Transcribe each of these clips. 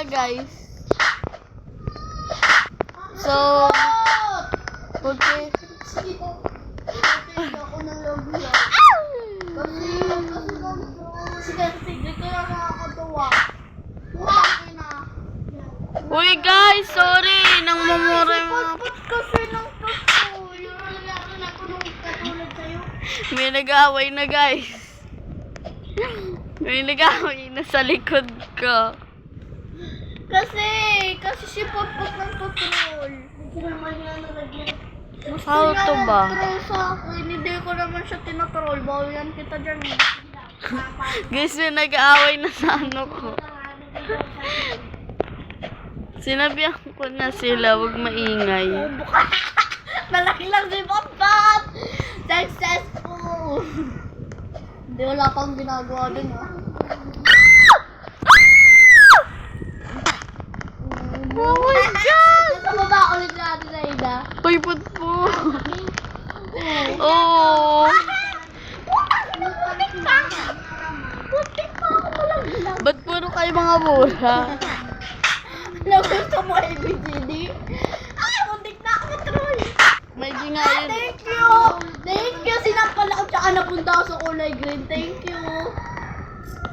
sila guys. So, okay. Uy guys, sorry. Nang mamura yung mga... May nag-away na guys. May nag-away na sa likod ko. Kasi si Potpot ng patrol. How to ba? Patrol sa akin, hindi ko naman siya tinatrol. Bawian kita dyan eh. Guys, may nag-away na sa ano ko. Sinabihan ko na sila, huwag maingay. Malaki lang si Potpot! Successful! Hindi, wala pang ginagawa dun ah. Oh my God! Nasa baba ulit natin na Ida. Uy, po. Oh. Putik pa! Putik pa ako walang bilang. Ba't puro kayo mga mura? Nagusto mo ABCD? Ay, putik na ako patrol! May gingayon. Thank you! Thank you! Sinampal ako tsaka napunta ako sa kulay green. Thank you!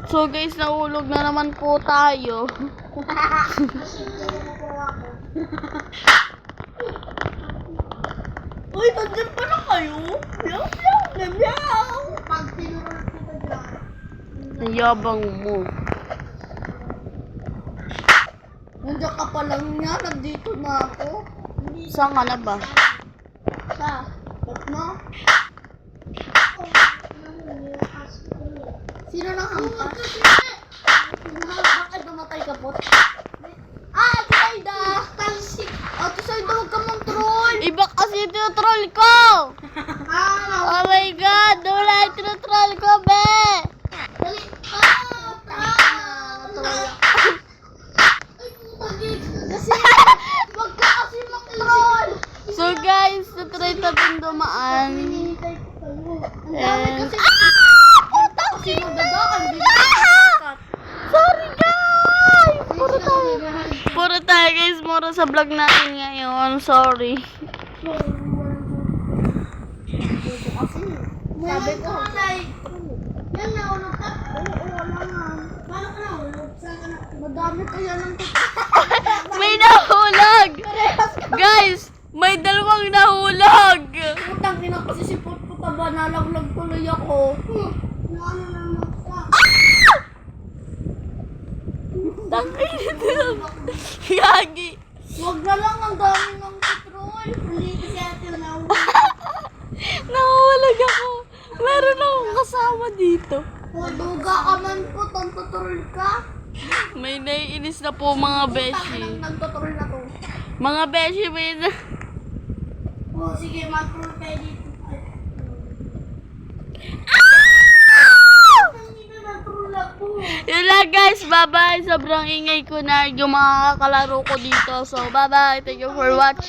So guys, nahulog na naman po tayo. Uy, nandiyan pala kayo? Meow, meow, meow, meow! Pag tinurot kita dyan. Ang yabang mo. Nandiyan ka pa lang niya, nandito na ako. Saan ka na ba? Sa, ba't mo? Sino nang hampas? Bakit namatay ka po? Ah, Tisaida! Ah, Tisaida, huwag ka mang troll! Iba kasi tinutroll ko! Oh my God! Wala yung tinutroll ko, be! Dali! Ah! Troll ako. Kasi, huwag ka kasi mag-troll! So guys, natry natin dumaan. Ang dami kasi... Kasi magdadaan, di ba? Sorry guys! Puro tayo guys, mura sa vlog natin ngayon. Sorry. Sabi ko, yan naulog ka? Oo, wala nga. Paano ka naulog? Saan ka na? Madami kaya ng May nahulog! Guys, may dalawang nahulog! Putang ina kasi si Putputaba, nalaglag tuloy ako. Ano naman ka? Tangin. Yagi. Huwag na lang, ang dami ng petrol. Hindi kasi ate naulog. Nahulog ako. Meron akong kasama dito. Duga ka man po, tutrol ka. May naiinis na po mga beshi. Nagtutrol na to. Mga beshi, may na... Oh, sige, mag-troll kayo dito. Yun lang guys, bye-bye. Sobrang ingay ko na yung mga kalaro ko dito. So, bye-bye. Thank you for watching.